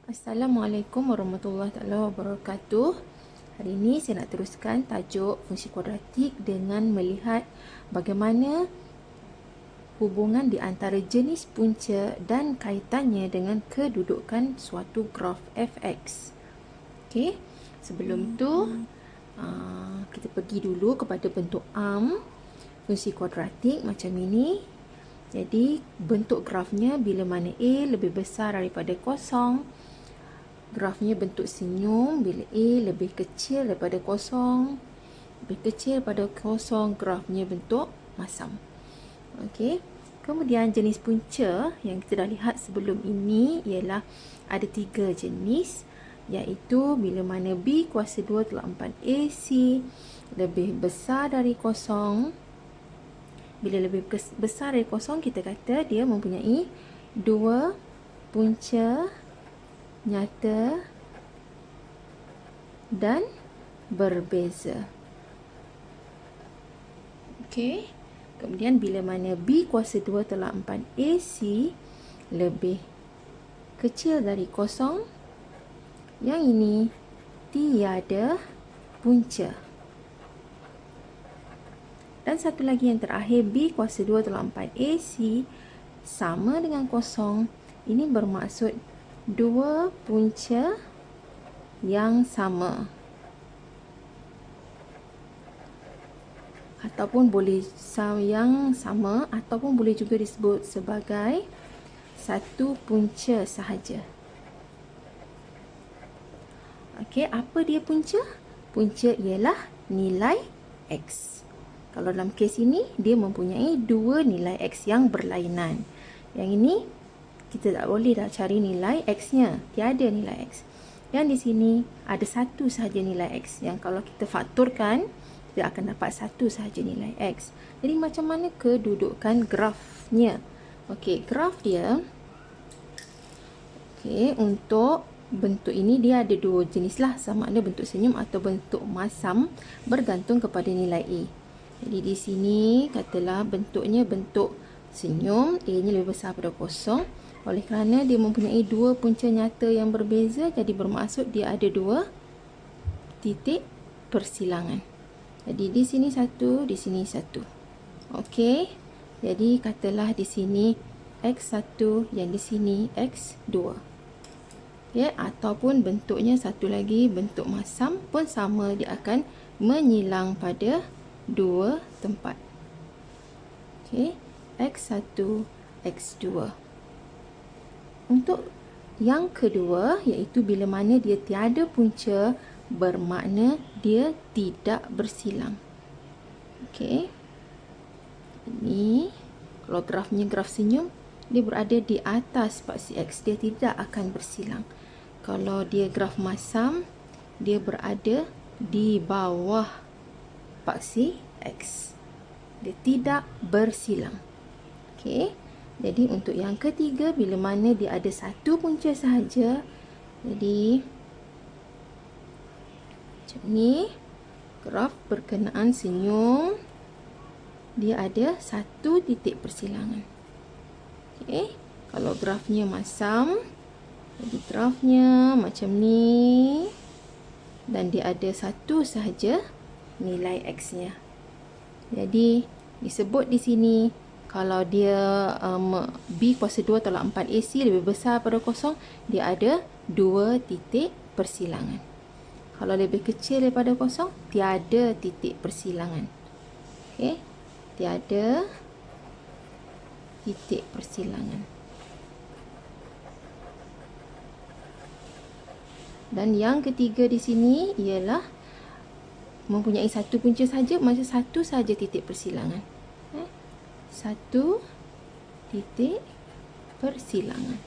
Assalamualaikum warahmatullahi wabarakatuh. Hari ini saya nak teruskan tajuk fungsi kuadratik dengan melihat bagaimana hubungan di antara jenis punca dan kaitannya dengan kedudukan suatu graf fx. Okey, sebelum tu kita pergi dulu kepada bentuk fungsi kuadratik macam ini. Jadi bentuk grafnya bila mana A lebih besar daripada kosong, grafnya bentuk senyum. Bila A lebih kecil daripada kosong, lebih kecil daripada kosong, grafnya bentuk masam. Okey. Kemudian jenis punca yang kita dah lihat sebelum ini ialah ada 3 jenis, iaitu bila mana B kuasa 2 telah 4 AC lebih besar dari kosong. Bila lebih besar dari kosong, kita kata dia mempunyai 2 punca nyata dan berbeza. Okey. Kemudian bila mana B kuasa 2 telah 4 AC lebih kecil dari kosong, yang ini tiada punca. Dan satu lagi yang terakhir, B kuasa 2 telah 4 AC sama dengan kosong. Ini bermaksud 2 punca yang sama. Ataupun boleh yang sama, ataupun boleh juga disebut sebagai satu punca sahaja. Okey, apa dia punca? Punca ialah nilai X. Kalau dalam kes ini, dia mempunyai 2 nilai X yang berlainan. Yang ini, kita tak boleh dah cari nilai X-nya. Tiada nilai X. Yang di sini, ada satu sahaja nilai X. Yang kalau kita faktorkan, kita akan dapat satu sahaja nilai X. Jadi, macam mana kedudukan grafnya? Okey, graf dia. Okey, untuk bentuk ini, dia ada 2 jenis lah. Sama ada bentuk senyum atau bentuk masam, bergantung kepada nilai A. Jadi di sini katalah bentuknya bentuk senyum, A-nya lebih besar daripada kosong. Oleh kerana dia mempunyai 2 punca nyata yang berbeza, jadi bermaksud dia ada 2 titik persilangan. Jadi di sini 1, di sini 1. Okey. Jadi katalah di sini X1, yang di sini X2. Ya, ataupun bentuknya satu lagi bentuk masam pun sama, dia akan menyilang pada 2 tempat. Okey, X1, X2. Untuk yang kedua, iaitu bila mana dia tiada punca, bermakna dia tidak bersilang. Okey. Ini kalau grafnya graf senyum, dia berada di atas paksi X, dia tidak akan bersilang. Kalau dia graf masam, dia berada di bawah paksi X. Dia tidak bersilang. Okey. Jadi untuk yang ketiga, bila mana dia ada satu punca sahaja, jadi macam ni, graf berkenaan senyum, dia ada satu titik persilangan. Okey. Kalau grafnya masam, jadi grafnya macam ni, dan dia ada satu sahaja nilai X-nya. Jadi disebut di sini kalau dia B kuasa 2 tolak 4 AC lebih besar daripada kosong, dia ada 2 titik persilangan. Kalau lebih kecil daripada kosong, tiada titik persilangan. Okey, tiada titik persilangan. Dan yang ketiga di sini ialah mempunyai satu punca saja, macam satu saja titik persilangan. Satu titik persilangan.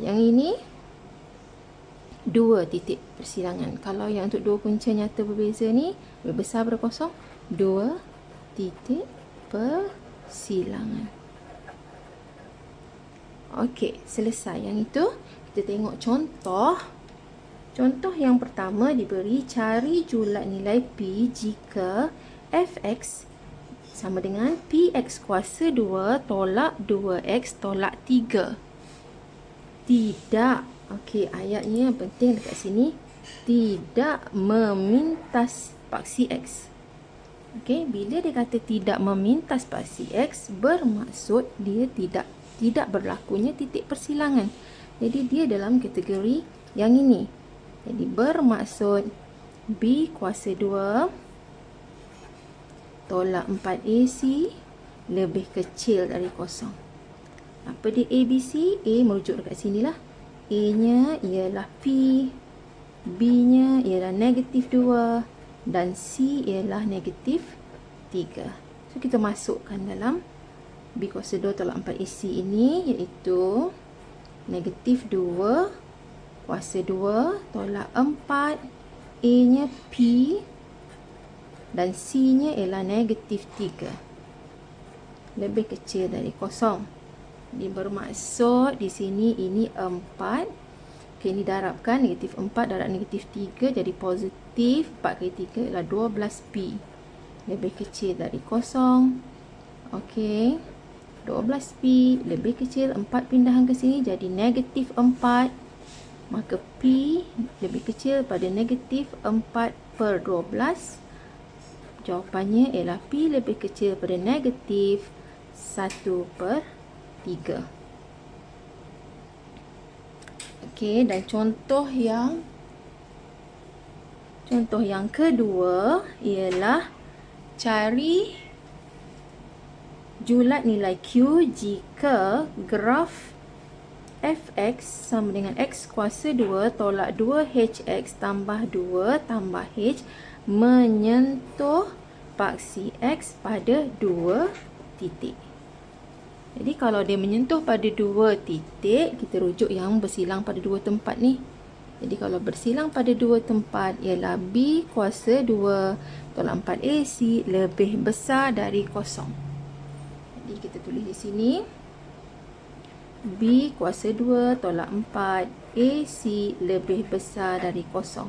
Yang ini 2 titik persilangan. Kalau yang untuk 2 punca nyata berbeza ni lebih besar daripada kosong, 2 titik persilangan. Okey, selesai yang itu. Kita tengok contoh. Contoh yang pertama diberi cari julat nilai P jika Fx sama dengan Px kuasa 2 tolak 2x tolak 3. tidak. Okey, ayatnya yang penting dekat sini. Tidak memintas paksi X. Okey, bila dia kata tidak memintas paksi X, bermaksud dia tidak berlakunya titik persilangan. Jadi dia dalam kategori yang ini. Jadi bermaksud B kuasa 2 tolak 4AC lebih kecil dari kosong. Apa dia ABC? A merujuk dekat sini lah. A-nya ialah P, B-nya ialah negatif 2 dan C ialah negatif 3. So kita masukkan dalam B kuasa 2 tolak 4AC ini, iaitu negatif 2 kuasa 2 tolak 4, A-nya P dan C-nya ialah negatif 3. Lebih kecil dari kosong. Ini bermaksud di sini ini 4. Okey, ini darabkan negatif 4 darab negatif 3 jadi positif. 4 kali 3 ialah 12P. Lebih kecil dari kosong. Okey. 12P lebih kecil 4 pindahan ke sini jadi negatif 4. Maka P lebih kecil pada negatif 4/12. Jawapannya ialah P lebih kecil pada negatif 1/3. Okey, dan contoh yang kedua ialah cari julat nilai Q jika graf fx sama dengan x kuasa 2 tolak 2hx tambah 2 tambah h menyentuh paksi x pada 2 titik. Jadi kalau dia menyentuh pada 2 titik, kita rujuk yang bersilang pada 2 tempat ni. Jadi kalau bersilang pada 2 tempat ialah B kuasa 2 tolak 4AC lebih besar dari kosong. Jadi kita tulis di sini B kuasa 2 tolak 4AC lebih besar dari kosong.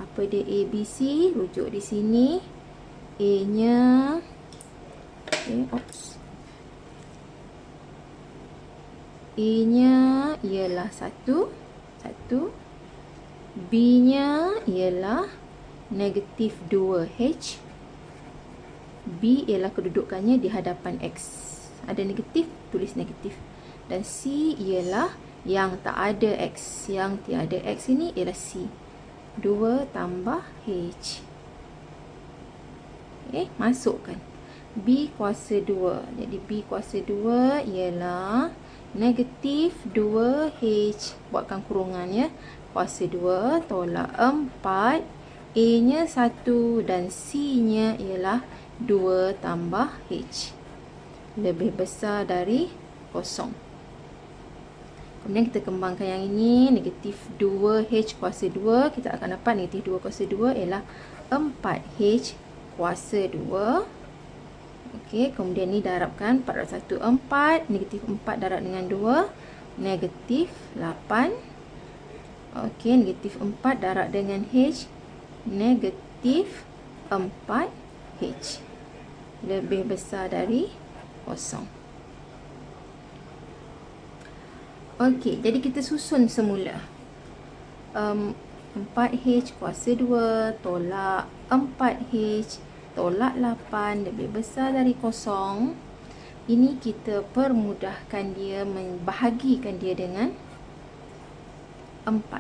Apa dia ABC? Rujuk di sini. A-nya A-nya ialah 1. B-nya ialah negatif 2H. B ialah kedudukannya di hadapan X. Ada negatif, tulis negatif. Dan C ialah yang tak ada X. Yang tiada X ini ialah C. 2 tambah H. Okey, masukkan. B kuasa 2. Jadi B kuasa 2 ialah negatif 2H. Buatkan kurungan ya. Kuasa 2 tolak 4. A-nya 1 dan C-nya ialah 2 tambah H. Lebih besar dari kosong. Kemudian kita kembangkan yang ini. Negatif 2H kuasa 2. Kita akan dapat negatif 2 kuasa 2 ialah 4H kuasa 2. Okey, kemudian ni darabkan 4 darab 1, 4. Negatif 4 darab dengan 2. Negatif 8. Okey, negatif 4 darab dengan H. Negatif 4H. Lebih besar dari kosong. Okey, jadi kita susun semula. 4H kuasa 2 tolak 4H tolak 8 lebih besar dari kosong. Ini kita permudahkan dia, membahagikan dia dengan 4.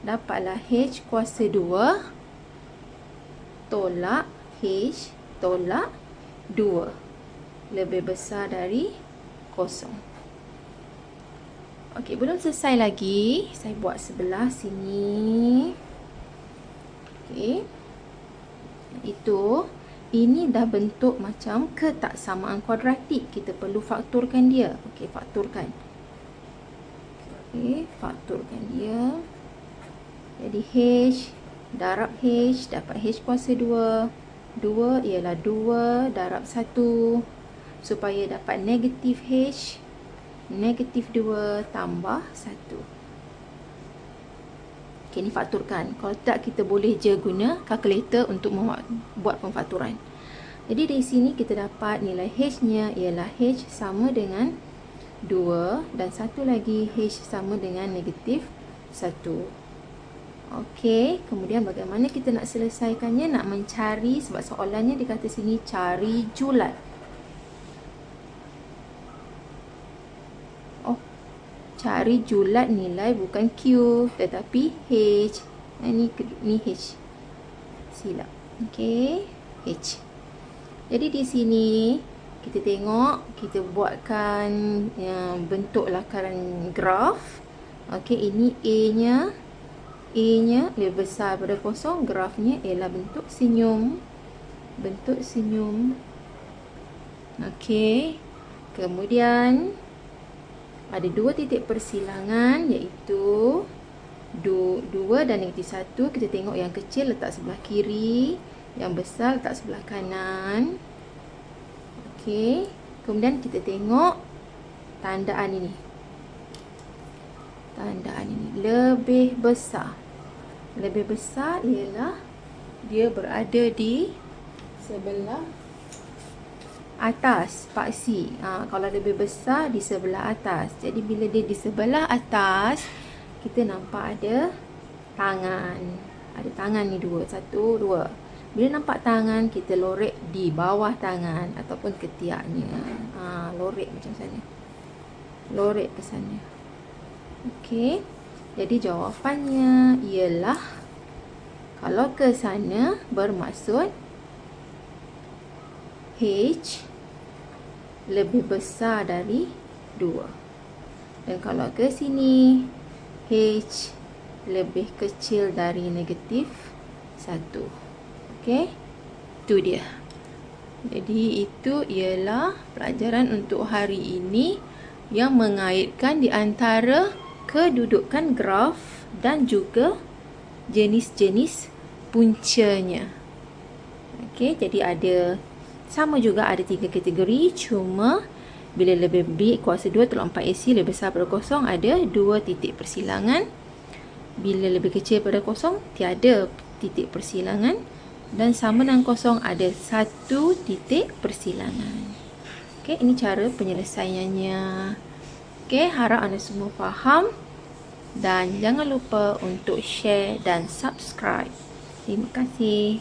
Dapatlah H kuasa 2 tolak H tolak 2 lebih besar dari kosong. Okey, belum selesai lagi. Saya buat sebelah sini. Okey. Ini dah bentuk macam ketaksamaan kuadratik. Kita perlu fakturkan dia. Okey, fakturkan. Okey, fakturkan dia. Jadi H darab H dapat H kuasa 2. 2 ialah 2 darab 1 supaya dapat negatif H. Negatif 2 tambah 1. Okey, ni fakturkan. Kalau tak, kita boleh je guna kalkulator untuk buat pemfakturan. Jadi dari sini kita dapat nilai H-nya ialah H sama dengan 2 dan satu lagi H sama dengan negatif 1. Okey, kemudian bagaimana kita nak selesaikannya? Nak mencari, sebab soalannya dia kata sini cari julat. Oh, cari julat nilai bukan Q tetapi H. Ni H. Silap. Okey, H. Jadi di sini kita tengok, kita buatkan bentuk lakaran graf. Okey, ini A-nya lebih besar daripada kosong, grafnya ialah bentuk senyum. Bentuk senyum. Okey. Kemudian ada dua titik persilangan iaitu 2 dan negatif 1. Kita tengok yang kecil letak sebelah kiri, yang besar letak sebelah kanan. Okey. Kemudian kita tengok tandaan ini. Tandaan ini lebih besar. Lebih besar ialah dia berada di sebelah atas paksi. Kalau lebih besar di sebelah atas. Jadi bila dia di sebelah atas, kita nampak ada tangan. Ada tangan ni dua. 1, 2. Bila nampak tangan, kita lorek di bawah tangan ataupun ketiaknya. Lorek macam sana. Lorek ke sana. Okey. Jadi jawapannya ialah kalau ke sana bermaksud H lebih besar dari 2. Dan kalau ke sini H lebih kecil dari negatif 1. Okey. Itu dia. Jadi itu ialah pelajaran untuk hari ini yang mengaitkan di antara kedudukan graf dan juga jenis-jenis puncanya. Okey, jadi sama juga ada 3 kategori, cuma bila lebih B kuasa 2 tolak 4 AC lebih besar pada kosong, ada 2 titik persilangan. Bila lebih kecil pada kosong, tiada titik persilangan. Dan sama dengan kosong, ada 1 titik persilangan. Okey, ini cara penyelesaiannya. Okey, harap anda semua faham. Dan jangan lupa untuk share dan subscribe. Terima kasih.